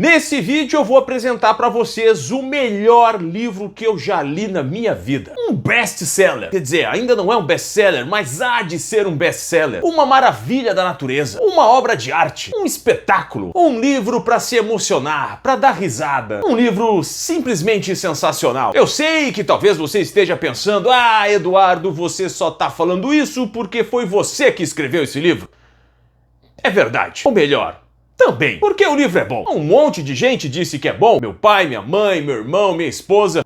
Nesse vídeo eu vou apresentar para vocês o melhor livro que eu já li na minha vida. Um best-seller. Quer dizer, ainda não é um best-seller, mas há de ser um best-seller. Uma maravilha da natureza. Uma obra de arte. Um espetáculo. Um livro para se emocionar, para dar risada. Um livro simplesmente sensacional. Eu sei que talvez você esteja pensando: ah, Eduardo, você só tá falando isso porque foi você que escreveu esse livro. É verdade. Ou melhor, também, porque o livro é bom. Um monte de gente disse que é bom. Meu pai, minha mãe, meu irmão, minha esposa.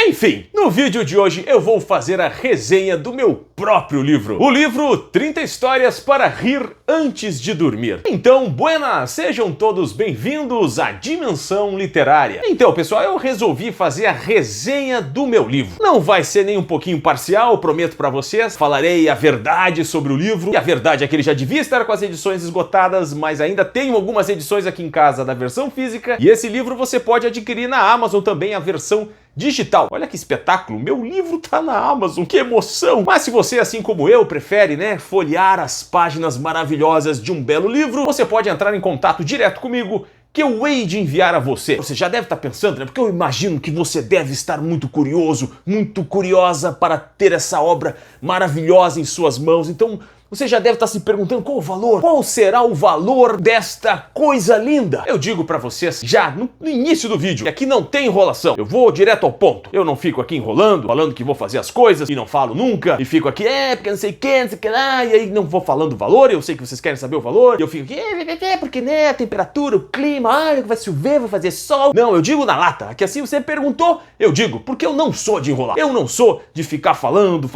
Enfim, no vídeo de hoje eu vou fazer a resenha do meu próprio livro. O livro 30 Histórias para Rir Antes de Dormir. Então, buenas, sejam todos bem-vindos à Dimensão Literária. Então, pessoal, eu resolvi fazer a resenha do meu livro. Não vai ser nem um pouquinho parcial, prometo pra vocês. Falarei a verdade sobre o livro. E a verdade é que ele já devia estar com as edições esgotadas, mas ainda tenho algumas edições aqui em casa da versão física. E esse livro você pode adquirir na Amazon também, a versão digital. Olha que espetáculo, meu livro tá na Amazon, que emoção! Mas se você, assim como eu, prefere, folhear as páginas maravilhosas de um belo livro, você pode entrar em contato direto comigo, que eu hei de enviar a você. Você já deve estar pensando, porque eu imagino que você deve estar muito curioso, muito curiosa para ter essa obra maravilhosa em suas mãos. Então, você já deve estar se perguntando qual o valor, qual será o valor desta coisa linda? Eu digo pra vocês já no início do vídeo, que aqui não tem enrolação, eu vou direto ao ponto. Eu não fico aqui enrolando, falando que vou fazer as coisas e não falo nunca, e fico aqui, porque não sei o que, não sei o que lá, e aí não vou falando o valor, eu sei que vocês querem saber o valor, e eu fico aqui, porque a temperatura, o clima, vai chover, vai fazer sol. Não, eu digo na lata, que assim você perguntou, eu digo, porque eu não sou de enrolar, eu não sou de ficar falando.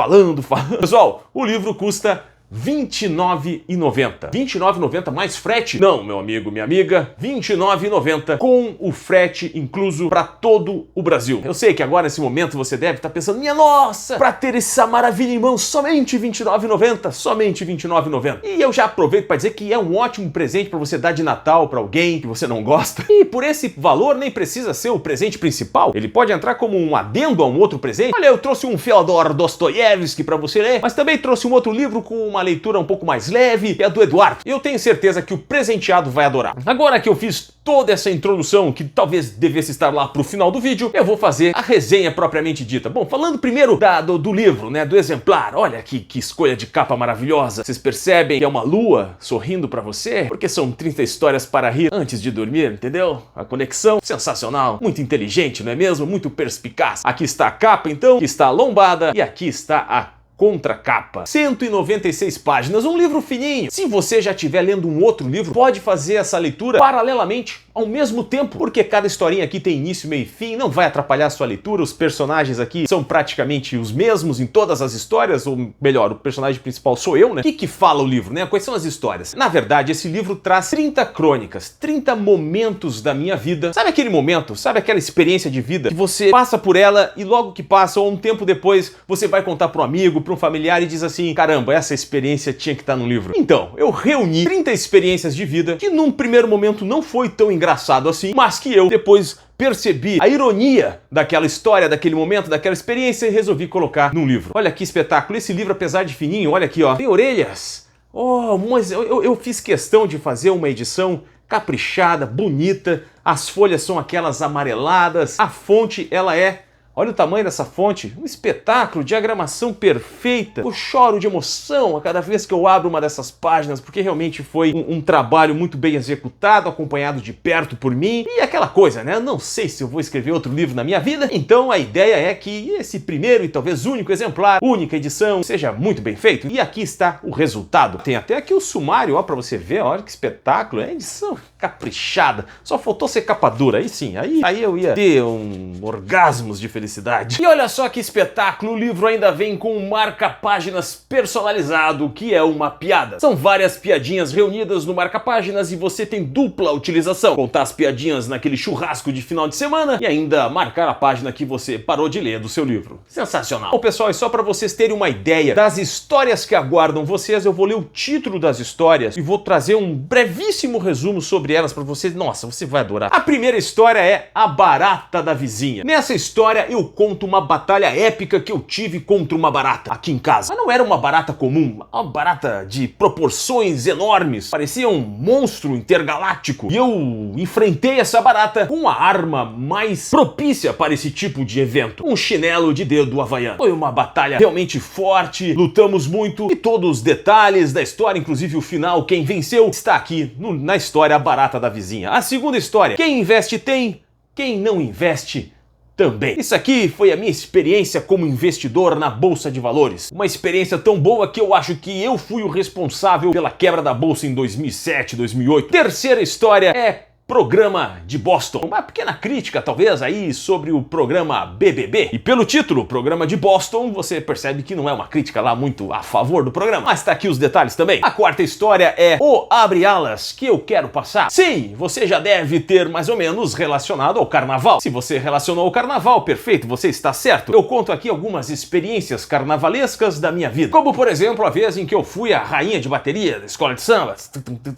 Pessoal, o livro custa R$29,90. R$29,90 mais frete? Não, meu amigo, minha amiga, R$29,90 com o frete incluso para todo o Brasil. Eu sei que agora nesse momento você deve estar pensando: minha nossa, para ter essa maravilha em mãos, somente R$29,90, somente R$29,90. E eu já aproveito para dizer que é um ótimo presente para você dar de Natal para alguém que você não gosta. E por esse valor nem precisa ser o presente principal. Ele pode entrar como um adendo a um outro presente. Olha, eu trouxe um Fyodor Dostoiévski para você ler, mas também trouxe um outro livro com uma leitura um pouco mais leve, que é a do Eduardo. Eu tenho certeza que o presenteado vai adorar. Agora que eu fiz toda essa introdução, que talvez devesse estar lá pro final do vídeo, eu vou fazer a resenha propriamente dita. Bom, falando primeiro do livro, do exemplar. Olha que escolha de capa maravilhosa. Vocês percebem que é uma lua sorrindo pra você? Porque são 30 histórias para rir antes de dormir, entendeu? A conexão sensacional, muito inteligente, não é mesmo? Muito perspicaz. Aqui está a capa, então, aqui está a lombada e aqui está a contracapa. 196 páginas, um livro fininho. Se você já estiver lendo um outro livro, pode fazer essa leitura paralelamente, ao mesmo tempo, porque cada historinha aqui tem início, meio e fim, não vai atrapalhar a sua leitura. Os personagens aqui são praticamente os mesmos em todas as histórias, ou melhor, o personagem principal sou eu, O que fala o livro, Quais são as histórias? Na verdade, esse livro traz 30 crônicas, 30 momentos da minha vida. Sabe aquele momento, sabe aquela experiência de vida que você passa por ela e logo que passa, ou um tempo depois, você vai contar para um amigo, para um familiar e diz assim: caramba, essa experiência tinha que estar no livro. Então, eu reuni 30 experiências de vida que num primeiro momento não foi tão engraçado assim, mas que eu depois percebi a ironia daquela história, daquele momento, daquela experiência e resolvi colocar num livro. Olha que espetáculo, esse livro apesar de fininho, olha aqui, tem orelhas. Oh, mas eu fiz questão de fazer uma edição caprichada, bonita, as folhas são aquelas amareladas, a fonte ela é... Olha o tamanho dessa fonte, um espetáculo, diagramação perfeita. Eu choro de emoção a cada vez que eu abro uma dessas páginas, porque realmente foi um trabalho muito bem executado, acompanhado de perto por mim. E aquela coisa, Eu não sei se eu vou escrever outro livro na minha vida, então a ideia é que esse primeiro e talvez único exemplar, única edição, seja muito bem feito. E aqui está o resultado. Tem até aqui o sumário, para você ver, olha que espetáculo, é edição caprichada. Só faltou ser capa dura, aí sim, aí eu ia ter orgasmos de felicidade. E olha só que espetáculo, o livro ainda vem com um marca-páginas personalizado, que é uma piada. São várias piadinhas reunidas no marca-páginas e você tem dupla utilização. Contar as piadinhas naquele churrasco de final de semana e ainda marcar a página que você parou de ler do seu livro. Sensacional. Bom, pessoal, e só para vocês terem uma ideia das histórias que aguardam vocês, eu vou ler o título das histórias e vou trazer um brevíssimo resumo sobre elas para vocês. Nossa, você vai adorar. A primeira história é A Barata da Vizinha. Nessa história, eu conto uma batalha épica que eu tive contra uma barata aqui em casa. Mas não era uma barata comum, uma barata de proporções enormes, parecia um monstro intergaláctico. E eu enfrentei essa barata com a arma mais propícia para esse tipo de evento, um chinelo de dedo havaiano. Foi uma batalha realmente forte, lutamos muito e todos os detalhes da história, inclusive o final, quem venceu, está aqui na história A Barata da Vizinha. A segunda história, quem investe tem, quem não investe também. Isso aqui foi a minha experiência como investidor na Bolsa de Valores. Uma experiência tão boa que eu acho que eu fui o responsável pela quebra da Bolsa em 2007, 2008. Terceira história é Programa de Boston. Uma pequena crítica, talvez, aí sobre o programa BBB. E pelo título, Programa de Boston, você percebe que não é uma crítica lá muito a favor do programa. Mas tá aqui os detalhes também. A quarta história é O Abre Alas que eu quero passar. Sim, você já deve ter mais ou menos relacionado ao carnaval. Se você relacionou ao carnaval, perfeito, você está certo. Eu conto aqui algumas experiências carnavalescas da minha vida. Como, por exemplo, a vez em que eu fui a rainha de bateria da escola de samba.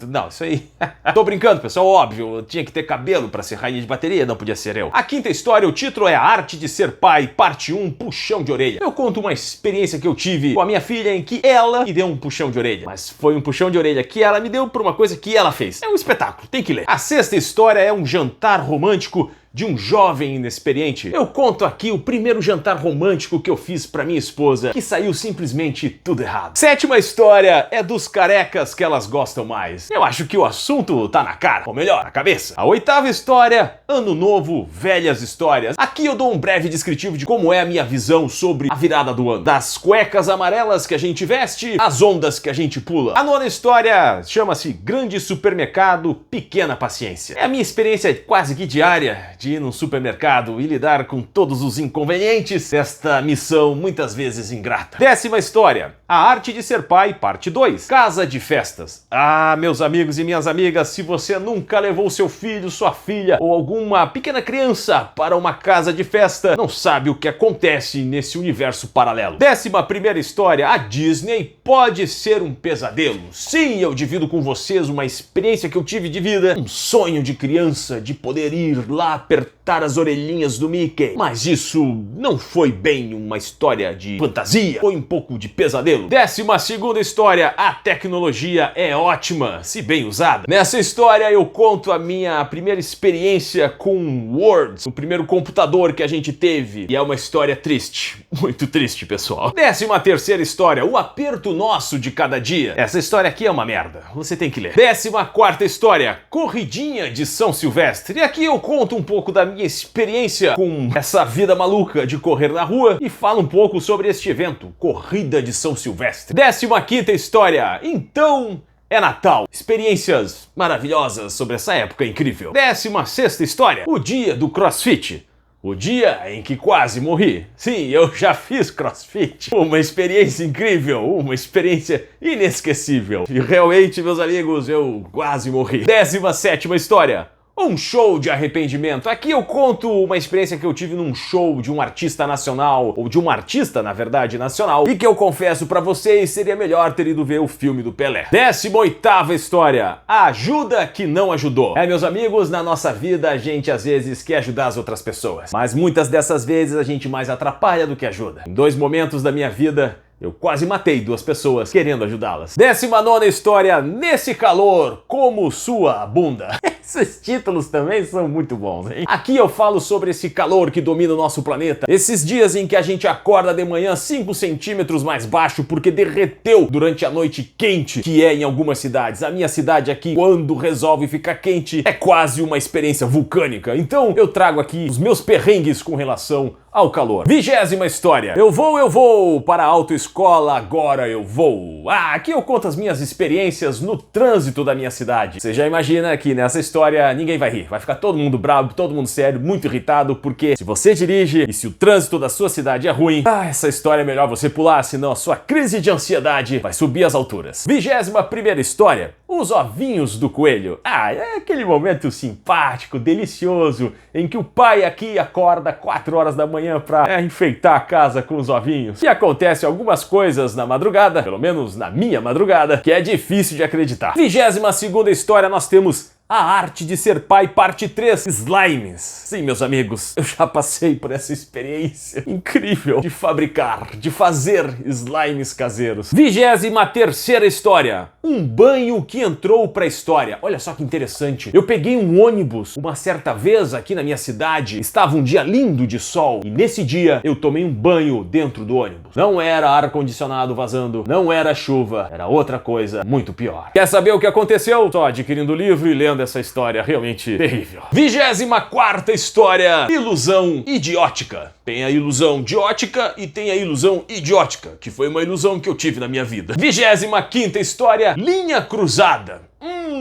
Não, isso aí... Tô brincando, pessoal, óbvio. Eu tinha que ter cabelo para ser rainha de bateria, não podia ser eu. A quinta história, o título é A Arte de Ser Pai, parte 1, Puxão de Orelha. Eu conto uma experiência que eu tive com a minha filha em que ela me deu um puxão de orelha. Mas foi um puxão de orelha que ela me deu por uma coisa que ela fez. É um espetáculo, tem que ler. A sexta história é um jantar romântico de um jovem inexperiente. Eu conto aqui o primeiro jantar romântico que eu fiz pra minha esposa, que saiu simplesmente tudo errado. Sétima história é dos carecas que elas gostam mais. Eu acho que o assunto tá na cara, ou melhor, na cabeça. A oitava história, Ano Novo, Velhas Histórias. Aqui eu dou um breve descritivo de como é a minha visão sobre a virada do ano. Das cuecas amarelas que a gente veste, às ondas que a gente pula. A nona história chama-se Grande Supermercado, Pequena Paciência. É a minha experiência quase que diária de ir num supermercado e lidar com todos os inconvenientes desta missão muitas vezes ingrata. Décima história, A Arte de Ser Pai, parte 2, Casa de Festas. Ah, meus amigos e minhas amigas, se você nunca levou seu filho, sua filha ou alguma pequena criança para uma casa de festa, não sabe o que acontece nesse universo paralelo. 11ª história, a Disney pode ser um pesadelo. Sim, eu divido com vocês uma experiência que eu tive de vida, um sonho de criança de poder ir lá apertar as orelhinhas do Mickey. Mas isso não foi bem uma história de fantasia, foi um pouco de pesadelo. 12ª história, a tecnologia é ótima, se bem usada. Nessa história eu conto a minha primeira experiência com Word, o primeiro computador que a gente teve. E é uma história triste, muito triste, pessoal. 13ª história, o aperto nosso de cada dia. Essa história aqui é uma merda, você tem que ler. 14ª história, Corridinha de São Silvestre. E aqui eu conto um pouco da minha experiência com essa vida maluca de correr na rua e falo um pouco sobre este evento, Corrida de São Silvestre. 15ª história, então é Natal. Experiências maravilhosas sobre essa época incrível. 16ª história, o dia do CrossFit. O dia em que quase morri. Sim, eu já fiz CrossFit. Uma experiência incrível, uma experiência inesquecível. E realmente, meus amigos, eu quase morri. 17ª história, um show de arrependimento. Aqui eu conto uma experiência que eu tive num show de um artista nacional, ou de um artista, na verdade, nacional, e que eu confesso pra vocês, seria melhor ter ido ver o filme do Pelé. 18ª história, a ajuda que não ajudou. Meus amigos, na nossa vida a gente às vezes quer ajudar as outras pessoas, mas muitas dessas vezes a gente mais atrapalha do que ajuda. Em 2 momentos da minha vida, eu quase matei 2 pessoas querendo ajudá-las. 19ª história, nesse calor, como sua bunda. Esses títulos também são muito bons, hein? Aqui eu falo sobre esse calor que domina o nosso planeta. Esses dias em que a gente acorda de manhã 5 centímetros mais baixo porque derreteu durante a noite quente, que é em algumas cidades. A minha cidade aqui, quando resolve ficar quente, é quase uma experiência vulcânica. Então eu trago aqui os meus perrengues com relação ao calor. 20ª história, eu vou para a autoescola, agora eu vou. Aqui eu conto as minhas experiências no trânsito da minha cidade. Você já imagina que nessa história ninguém vai rir, vai ficar todo mundo bravo, todo mundo sério, muito irritado, porque se você dirige e se o trânsito da sua cidade é ruim, essa história é melhor você pular, senão a sua crise de ansiedade vai subir às alturas. 21ª história, os ovinhos do coelho. É aquele momento simpático, delicioso, em que o pai aqui acorda 4 horas da manhã pra enfeitar a casa com os ovinhos. E acontece algumas coisas na madrugada, pelo menos na minha madrugada, que é difícil de acreditar. 22ª história, nós temos A Arte de Ser Pai, parte 3, Slimes. Sim, meus amigos, eu já passei por essa experiência incrível de fabricar, de fazer slimes caseiros. 23ª história, um banho que entrou pra história. Olha só que interessante, eu peguei um ônibus uma certa vez aqui na minha cidade, estava um dia lindo de sol, e nesse dia eu tomei um banho dentro do ônibus. Não era ar-condicionado vazando, não era chuva, era outra coisa muito pior. Quer saber o que aconteceu? Só adquirindo o livro e lendo essa história realmente terrível. 24ª história, ilusão idiótica. Tem a ilusão diótica e tem a ilusão idiótica, que foi uma ilusão que eu tive na minha vida. 25ª história, linha cruzada.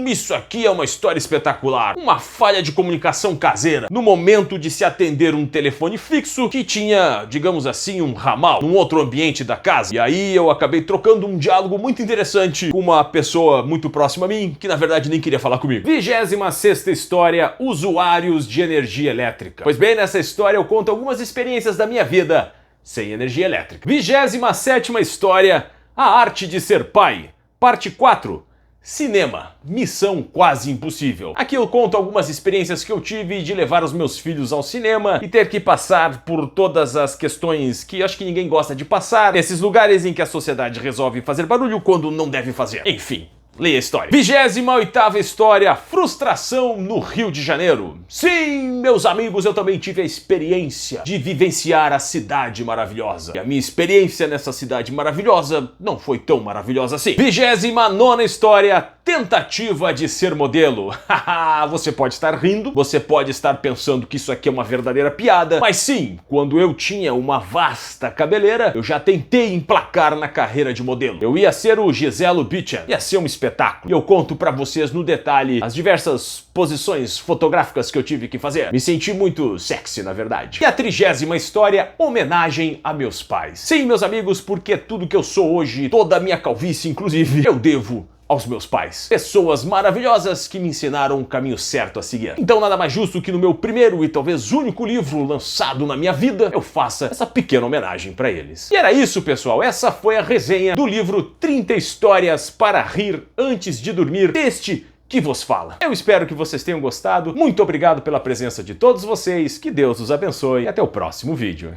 Isso aqui é uma história espetacular. Uma falha de comunicação caseira no momento de se atender um telefone fixo que tinha, digamos assim, um ramal num outro ambiente da casa. E aí eu acabei trocando um diálogo muito interessante com uma pessoa muito próxima a mim, que na verdade nem queria falar comigo. 26ª história, usuários de energia elétrica. Pois bem, nessa história eu conto algumas experiências da minha vida sem energia elétrica. 27ª história, a arte de ser pai. Parte 4. Cinema, missão quase impossível. Aqui eu conto algumas experiências que eu tive de levar os meus filhos ao cinema e ter que passar por todas as questões que acho que ninguém gosta de passar, esses lugares em que a sociedade resolve fazer barulho quando não deve fazer. Enfim. Leia a história. 28ª história, frustração no Rio de Janeiro. Sim, meus amigos, eu também tive a experiência de vivenciar a cidade maravilhosa. E a minha experiência nessa cidade maravilhosa não foi tão maravilhosa assim. 29ª história, tentativa de ser modelo. Você pode estar rindo, você pode estar pensando que isso aqui é uma verdadeira piada, mas sim, quando eu tinha uma vasta cabeleira, eu já tentei emplacar na carreira de modelo. Eu ia ser o Gisele Bündchen, ia ser um espetáculo. E eu conto pra vocês no detalhe as diversas posições fotográficas que eu tive que fazer. Me senti muito sexy, na verdade. E a 30ª história, homenagem a meus pais. Sim, meus amigos, porque tudo que eu sou hoje, toda a minha calvície, inclusive, eu devo aos meus pais. Pessoas maravilhosas que me ensinaram o caminho certo a seguir. Então nada mais justo que no meu primeiro e talvez único livro lançado na minha vida, eu faça essa pequena homenagem pra eles. E era isso, pessoal. Essa foi a resenha do livro 30 Histórias para Rir Antes de Dormir, deste que vos fala. Eu espero que vocês tenham gostado. Muito obrigado pela presença de todos vocês. Que Deus os abençoe e até o próximo vídeo.